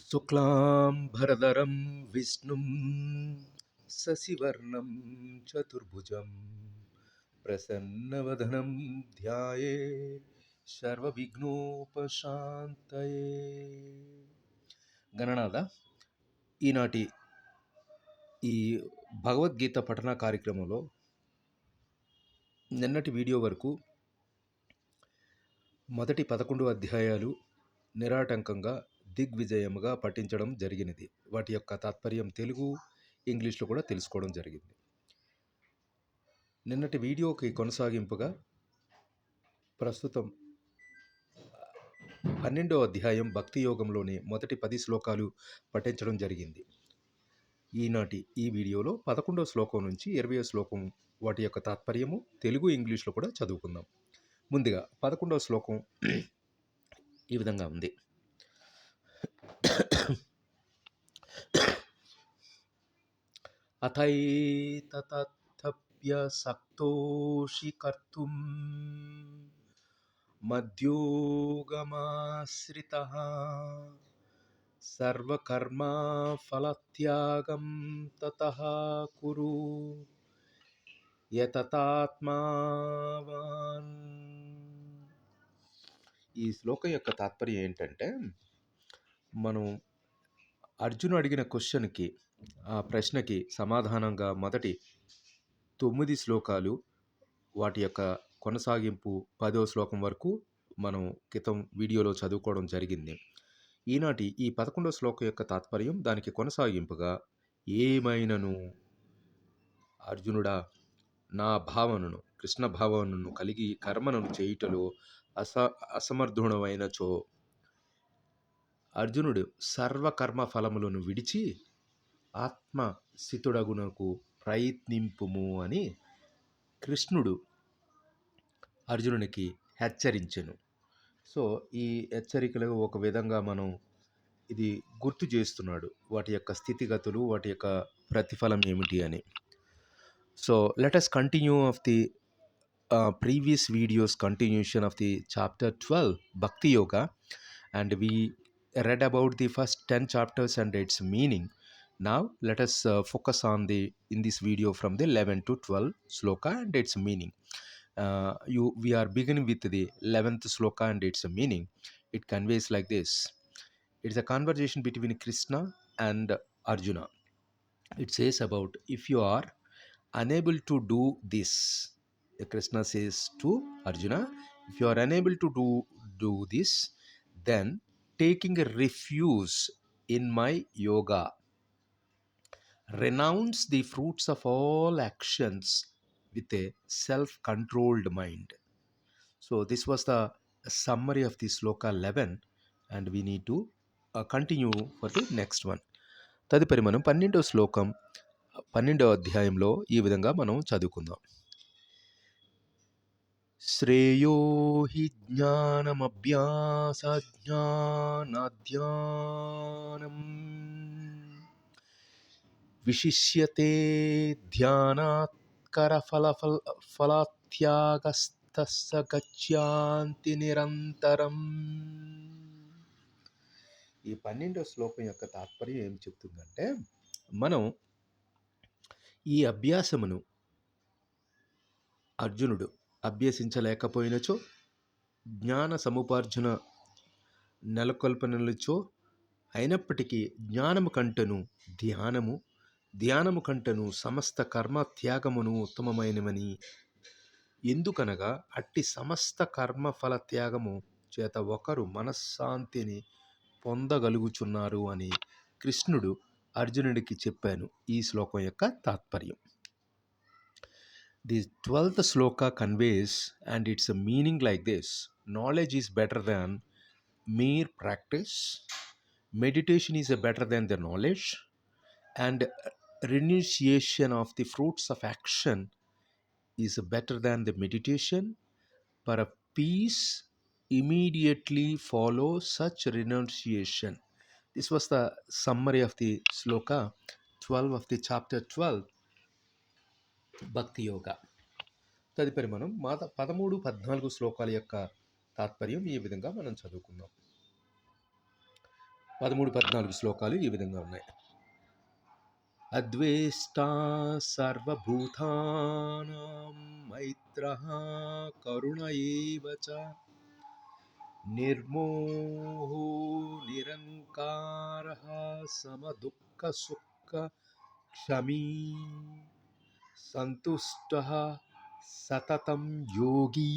శుక్లాంబరధరం విష్ణుం శశివర్ణం చతుర్భుజం ప్రసన్నవదనం ధ్యాయే సర్వవిఘ్నోపశాంతయే. గణనాథ, ఈనాటి ఈ భగవద్గీత పఠన కార్యక్రమంలో నిన్నటి వీడియో వరకు మొదటి 11 అధ్యాయాలు నిరాటంకంగా దిగ్విజయముగా పఠించడం జరిగినది. వాటి యొక్క తాత్పర్యం తెలుగు, ఇంగ్లీష్లో కూడా తెలుసుకోవడం జరిగింది. నిన్నటి వీడియోకి కొనసాగింపుగా ప్రస్తుతం 12వ అధ్యాయం భక్తి యోగంలోని మొదటి 10 శ్లోకాలు పఠించడం జరిగింది. ఈనాటి ఈ వీడియోలో 11వ శ్లోకం నుంచి 20వ శ్లోకం వాటి యొక్క తాత్పర్యము తెలుగు, ఇంగ్లీష్లో కూడా చదువుకుందాం. ముందుగా 11వ శ్లోకం ఈ విధంగా ఉంది. అథైతతప్యసక్తోషి కర్తుం మద్యోగమాశ్రితః సర్వకర్మఫలత్యాగం తతః కురు యతతాత్మావాన్. ఈ శ్లోకం యొక్క తాత్పర్యం ఏంటంటే, మనం అర్జును అడిగిన క్వశ్చన్కి, ఆ ప్రశ్నకి సమాధానంగా మొదటి 9 శ్లోకాలు వాటి యొక్క కొనసాగింపు 10వ శ్లోకం వరకు మనం క్రితం వీడియోలో చదువుకోవడం జరిగింది. ఈనాటి ఈ 11వ శ్లోకం యొక్క తాత్పర్యం దానికి కొనసాగింపుగా, ఏమైనను అర్జునుడా, నా భావనను, కృష్ణ భావనను కలిగి కర్మను చేయుటలో అసమర్థుడమైనచో అర్జునుడు సర్వకర్మ ఫలములను విడిచి ఆత్మస్థితుడగునకు ప్రయత్నింపుము అని కృష్ణుడు అర్జునునికి హెచ్చరించెను. సో ఈ హెచ్చరికలు ఒక విధంగా మనం ఇది గుర్తు చేస్తున్నాడు, వాటి యొక్క స్థితిగతులు, వాటి యొక్క ప్రతిఫలం ఏమిటి అని. So let us continue of the previous videos continuation of the chapter 12 Bhakti Yoga, and we read about the first 10 chapters and its meaning. Now let us focus on in this video from the 11 to 12 sloka and its meaning. We are beginning with the 11th sloka and its meaning. It conveys like this. It is a conversation between Krishna and Arjuna. It says about, if you are unable to do this, Krishna says to Arjuna, if you are unable to do this, then taking a refuge in my yoga, renounce the fruits of all actions with a self-controlled mind. So this was the summary of the sloka 11, and we need to continue for the next one. తదుపరి మనం 12వ శ్లోకం 12వ అధ్యాయంలో ఈ విధంగా మనం చదువుకుందాం. శ్రేయో హి జ్ఞానమభ్యాసజ్ఞానాధ్యానం విశిష్యతే ధ్యానాత్ కరఫలత్యాగస్తస్య గచ్యాంతి నిరంతరం. ఈ 12వ శ్లోకం యొక్క తాత్పర్యం ఏం చెప్తుందంటే, మనం ఈ అభ్యాసమును అర్జునుడు అభ్యసించలేకపోయినచో, జ్ఞాన సముపార్జన నెలకొల్పనలచో, అయినప్పటికీ జ్ఞానము కంటను ధ్యానము కంటను సమస్త కర్మ త్యాగమును ఉత్తమమైనవని, ఎందుకనగా అట్టి సమస్త కర్మ ఫల త్యాగము చేత ఒకరు మనశ్శాంతిని పొందగలుగుచున్నారు అని కృష్ణుడు అర్జునుడికి చెప్పాను. ఈ శ్లోకం యొక్క తాత్పర్యం. The 12th sloka conveys and its a meaning like this. Knowledge is better than mere practice. Meditation is better than the knowledge. And renunciation of the fruits of action is better than the meditation. For a peace immediately follows such renunciation. This was the summary of the sloka 12 of the chapter 12 భక్తి యోగా. తదుపరి మనం 13, 14 శ్లోకాల యొక్క తాత్పర్యం ఈ విధంగా మనం చదువుకుందాం. 13-14 శ్లోకాలు ఈ విధంగా ఉన్నాయి. అద్వేష్టా సర్వభూతానాం మైత్రః కరుణ ఏవ చ నిర్మోహో నిరంకారః సమదుఃఖ సుఖ క్షమీ సంతుష్టః సతతం యోగీ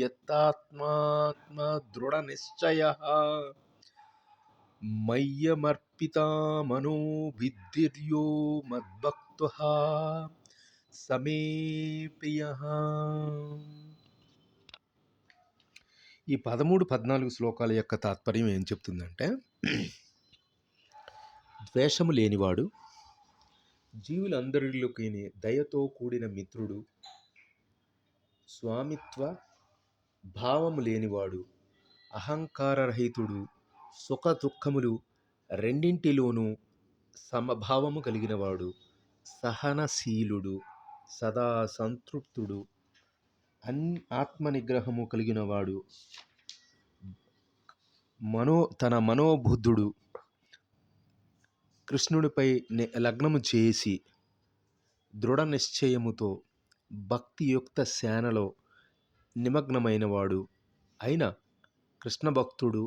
యతాత్మా దృఢనిశ్చయః మయ్యమర్పితా మనో విద్ధిర్యో మద్భక్తః సమే ప్రియః. ఈ 13-14 శ్లోకాల యొక్క తాత్పర్యం ఏం చెప్తుందంటే, ద్వేషము లేనివాడు, జీవులందరిలోకి దయతో కూడిన మిత్రుడు, స్వామిత్వ భావము లేనివాడు, అహంకారరహితుడు, సుఖ దుఃఖములు రెండింటిలోనూ సమభావము కలిగినవాడు, సహనశీలుడు, సదా సంతృప్తుడు, ఆత్మనిగ్రహము కలిగినవాడు, తన మనోబుద్ధుడు, కృష్ణుడిపై లగ్నము చేసి దృఢ నిశ్చయముతో భక్తియుక్త సేనలో నిమగ్నమైనవాడు అయిన కృష్ణ భక్తుడు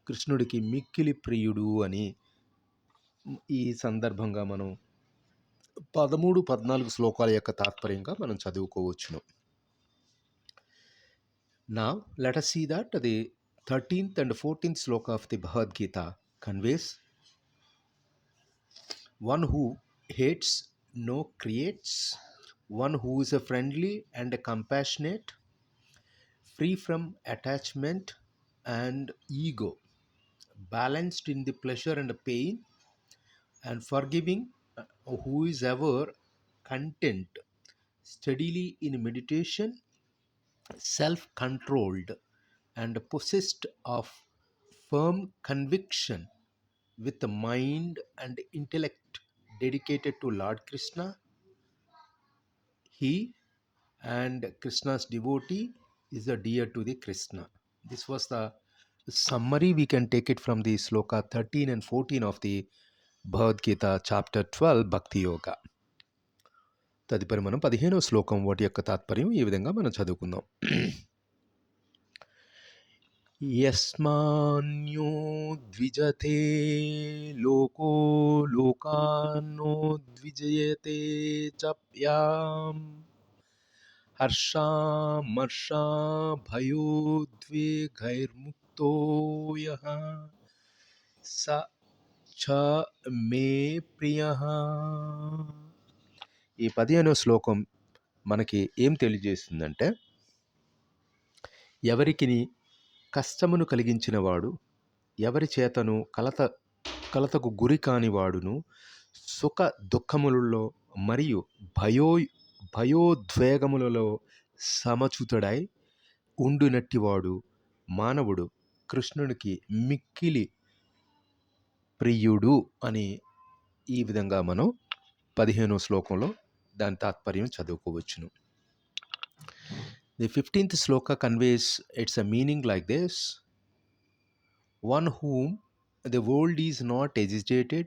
కృష్ణుడికి మిక్కిలి ప్రియుడు అని ఈ సందర్భంగా మనం 13-14 శ్లోకాల యొక్క తాత్పర్యంగా మనం చదువుకోవచ్చును. Now let us see that the 13th and 14th sloka of the Bhagavad Gita conveys one who hates no creates, one who is a friendly and a compassionate, free from attachment and ego, balanced in the pleasure and pain, and forgiving, who is ever content, steadily in meditation, self-controlled, and possessed of firm conviction, with the mind and intellect dedicated to Lord Krishna. He and Krishna's devotee is a dear to the Krishna. This was the summary. We can take it from the sloka 13 and 14 of the Bhagavad Gita chapter 12 Bhakti Yoga. తదుపరి మనం 15వ శ్లోకం వాటి యొక్క తాత్పర్యం ఈ విధంగా మనం చదువుకుందాం. యస్మాన్యో ద్విజతే లోకో లోకాన్నో ద్విజయతే చప్యాం హర్షామర్షా భయోద్వేగైర్ముక్తో యః స చ మే ప్రియః. ఈ 15వ శ్లోకం మనకి ఏం తెలియజేస్తుందంటే, ఎవరికి కష్టమును కలిగించిన వాడు, ఎవరి చేతను కలతకు గురి కానివాడును, సుఖ దుఃఖములలో మరియు భయోద్వేగములలో సమచుతుడై ఉండునట్టివాడు మానవుడు కృష్ణునికి మిక్కిలి ప్రియుడు అని ఈ విధంగా మనం 15వ శ్లోకంలో దాని తాత్పర్యం చదువుకోవచ్చును. The 15th sloka conveys its a meaning like this: one whom the world is not agitated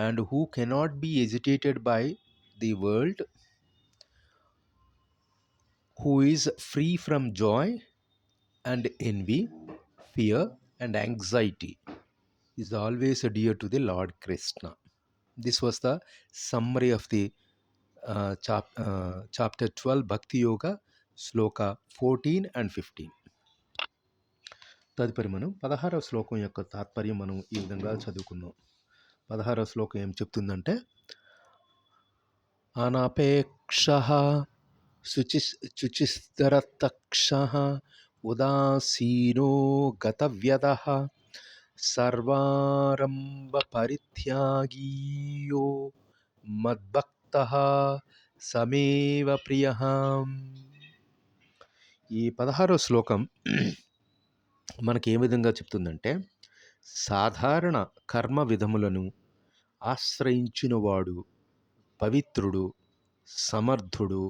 and who cannot be agitated by the world, who is free from joy and envy, fear and anxiety, is always dear to the Lord Krishna. This was the summary of the chapter 12 Bhakti Yoga, sloka 14 and 15. తదుపరి మనం 16వ శ్లోకం యొక్క తాత్పర్యం మనం ఈ విధంగా చదువుకుందాం. 16వ శ్లోకం ఏం చెప్తుందంటే, అనపేక్షః శుచిస్తరతక్షః ఉదాసీనో గతవ్యదః సర్వారంభ పరిత్యాగీయో మద్భక్తః సమేవ ప్రియః. ఈ 16వ శ్లోకం మనకి ఏ విధంగా చెప్తుందంటే, సాధారణ కర్మ విధములను ఆశ్రయించినవాడు పవిత్రుడు, సమర్థుడు,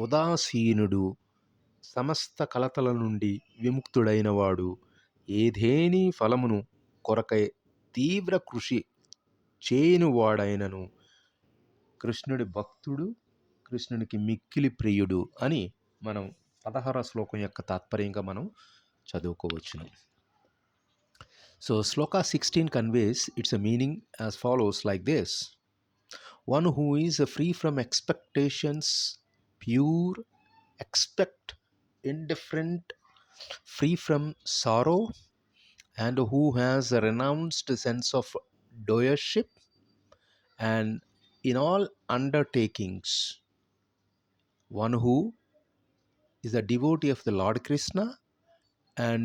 ఉదాసీనుడు, సమస్త కలతల నుండి విముక్తుడైనవాడు, ఏదేని ఫలమును కొరకై తీవ్ర కృషి చేయనువాడైనను కృష్ణుడి భక్తుడు, కృష్ణునికి మిక్కిలి ప్రియుడు అని మనం 16వ శ్లోకం యొక్క తాత్పర్యంగా మనం చదువుకోవచ్చును. So Shloka 16 conveys its a meaning as follows like this: one who is free from expectations, pure, expect, indifferent, free from sorrow, and who has a renounced sense of doership, and in all undertakings, one who is a devotee of the Lord Krishna and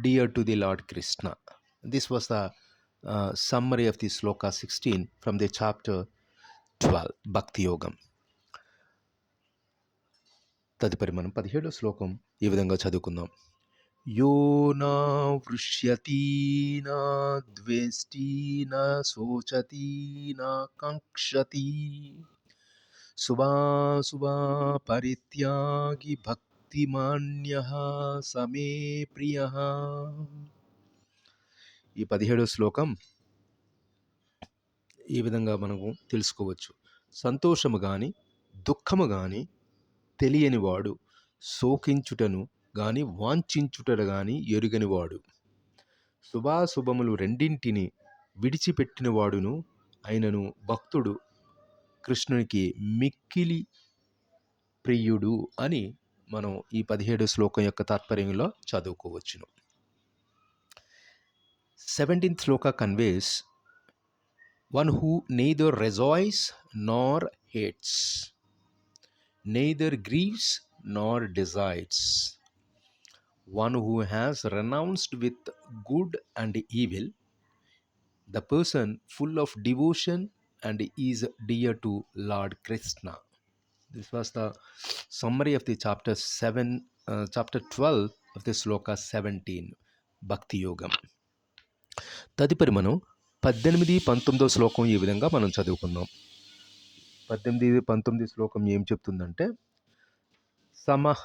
dear to the Lord Krishna. This was the summary of the Sloka 16 from the chapter 12, Bhakti Yogam. తదుపరి మనం 17వ శ్లోకం ఈ విధంగా చదువుకుందాం. యో నా వృష్యతి నా ద్వేష్టి నా శోచతి నా కాంక్షతి శుభాశుభా పరిత్యాగి భక్తిమాన్యః సమే ప్రియః. ఈ 17వ శ్లోకం ఈ విధంగా మనము తెలుసుకోవచ్చు. సంతోషము గాని దుఃఖము గాని తెలియనివాడు, శోకించుటను గాని వాంఛించుటను గాని ఎరుగనివాడు, శుభాశుభములు రెండింటిని విడిచిపెట్టినవాడును అయినను భక్తుడు కృష్ణునికి మిక్కిలి ప్రియుడు అని మనం ఈ 17వ శ్లోకం యొక్క తాత్పర్యంలో చదువుకోవచ్చును. 17th Shloka conveys one who neither rejoices nor hates, neither grieves nor desires, one who has renounced with good and evil, the person full of devotion and is dear to Lord Krishna. This was the summary of the chapter 12 of the Sloka 17, Bhakti Yogam. తదుపరి మనం 18, 19వ శ్లోకం ఈ విధంగా మనం చదువుకుందాం. 18, 19 శ్లోకం ఏం చెప్తుందంటే, సమః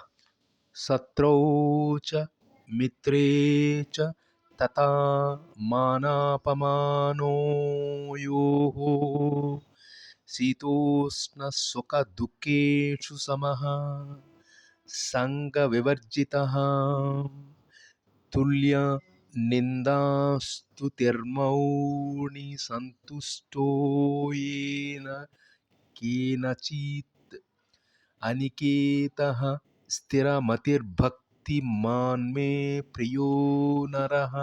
శత్రౌ చ మిత్రే చ తథా మానాపమానోయోః శీతోష్ణ సుఖ దుఃఖేషు సమః సంగ వివర్జితః తుల్య నిందాస్తుతిర్మౌని సంతుష్టో యేన కేనచిత్ అనికేతః స్థిరమతిర్భక్తిమాన్ మే ప్రియో నరః.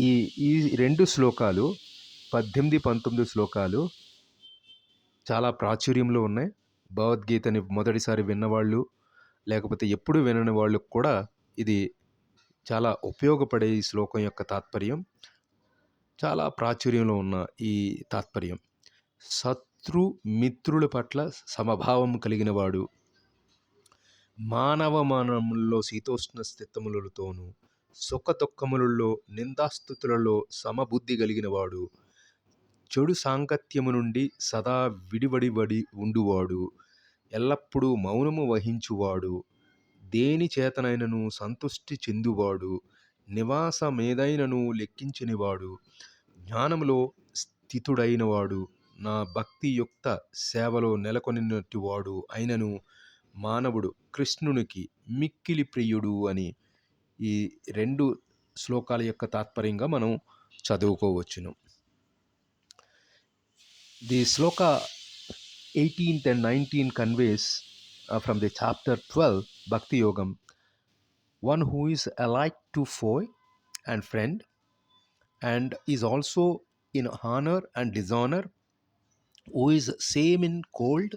ఈ రెండు శ్లోకాలు 18, 19 శ్లోకాలు చాలా ప్రాచుర్యంలో ఉన్నాయి. భగవద్గీతని మొదటిసారి విన్నవాళ్ళు లేకపోతే ఎప్పుడు వినని వాళ్ళకు కూడా ఇది చాలా ఉపయోగపడే ఈ శ్లోకం యొక్క తాత్పర్యం. చాలా ప్రాచుర్యంలో ఉన్న ఈ తాత్పర్యం, శత్రు మిత్రుల పట్ల సమభావం కలిగిన వాడు, మానవమానములలో శీతోష్ణ స్థితములతోనూ సుఖ దుఃఖములలో నిందాస్తుతులలో సమబుద్ధి కలిగిన వాడు, చెడు సాంగత్యము నుండి సదా విడివడివడి ఉండువాడు, ఎల్లప్పుడూ మౌనము వహించువాడు, దేని చేతనైనను సంతుష్టి చెందువాడు, నివాసమేదైనను లెక్కించనివాడు, జ్ఞానములో స్థితుడైనవాడు, నా భక్తియుక్త సేవలో నెలకొనినట్టువాడు అయినను మానవుడు కృష్ణునికి మిక్కిలి ప్రియుడు అని ఈ రెండు శ్లోకాల యొక్క తాత్పర్యంగా మనం చదువుకోవచ్చును. The shloka 18th and 19 conveys from the chapter 12 Bhakti Yogam, one who is alike to foe and friend and is also in honor and dishonor, who is same in cold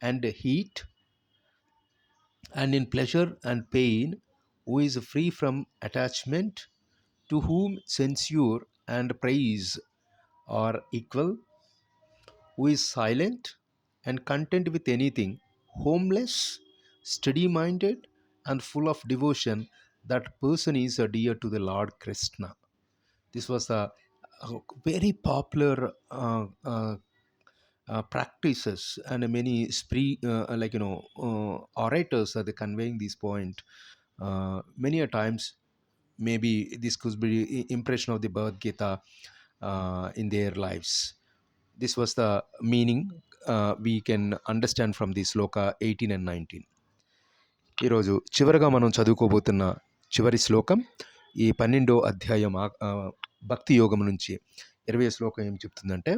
and heat and in pleasure and pain, who is free from attachment, to whom censure and praise are equal, who is silent and content with anything, homeless, steady-minded, and full of devotion, that person is dear to the Lord Krishna. This was a very popular practices, and many orators are conveying this point many a times maybe this could be impression of the Bhagavad Gita in their lives. This was the meaning we can understand from the sloka 18 and 19. ఈరోజు చివరగా మనం చదువుకోబోతున్న చివరి శ్లోకం ఈ 12వ అధ్యాయం భక్తి యోగం నుంచి 20వ శ్లోకం ఏం చెప్తుందంటే,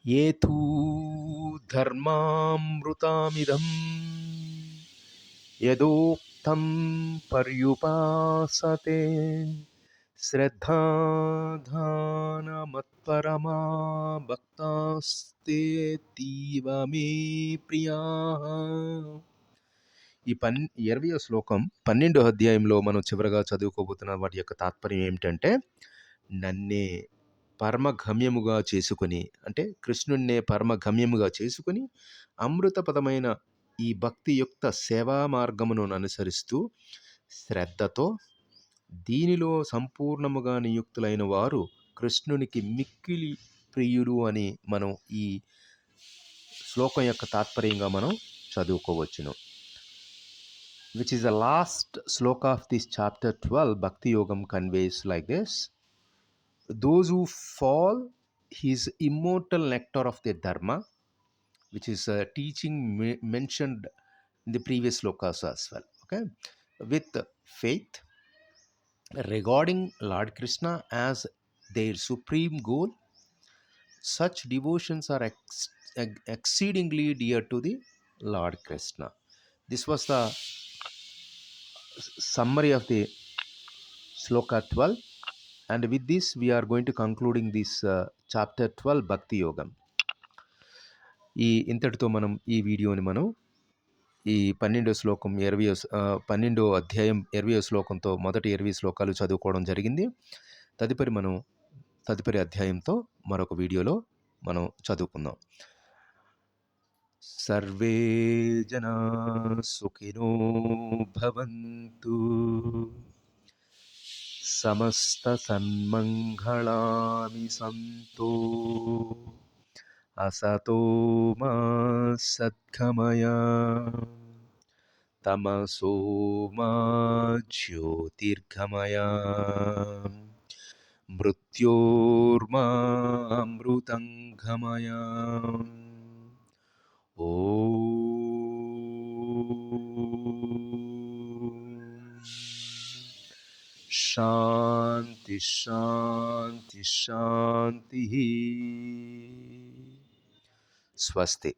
ఏతూ ధర్మామృతామిదం యదోక్తం పర్యుపాసతే శ్రద్ధాధానమత్పరమా భక్తాస్తేతీవ మే ప్రియా. ఈ 20వ శ్లోకం 12వ అధ్యాయంలో మనం చివరగా చదువుకోబోతున్న వాటి యొక్క తాత్పర్యం ఏమిటంటే, నన్నే పరమగమ్యముగా చేసుకొని, అంటే కృష్ణున్నే పరమగమ్యముగా చేసుకొని అమృతపదమైన ఈ భక్తియుక్త సేవా మార్గమును అనుసరిస్తూ శ్రద్ధతో దీనిలో సంపూర్ణముగా నియుక్తులైన వారు కృష్ణునికి మిక్కిలి ప్రియులు అని మనం ఈ శ్లోకం యొక్క తాత్పర్యంగా మనం చదువుకోవచ్చును. Which is the last sloka of this chapter 12, Bhakti Yogam conveys like this: those who fall his immortal nectar of their dharma, which is a teaching mentioned in the previous slokas as well, okay, with faith regarding Lord Krishna as their supreme goal, such devotions are exceedingly dear to the Lord Krishna. This was the summary of the sloka 12, and with this we are going to concluding this chapter 12 Bhakti Yogam. ఇంతటితో మనం ఈ వీడియోని మనం ఈ 12వ శ్లోకం 12వ అధ్యాయం 20వ శ్లోకంతో మొదటి 20 శ్లోకాలు చదువుకోవడం జరిగింది. తదుపరి అధ్యాయంతో మరొక వీడియోలో మనం చదువుకుందాం. సర్వే జనా సుఖినో భవంతు, సమస్త సన్మంగళాని సంతో, అసతో మా సద్గమయ, తమసో మా జ్యోతిర్గమయ, మృత్యోర్మా అమృతంగమయ. శాంతి శాంతి శాంతి. స్వస్తి.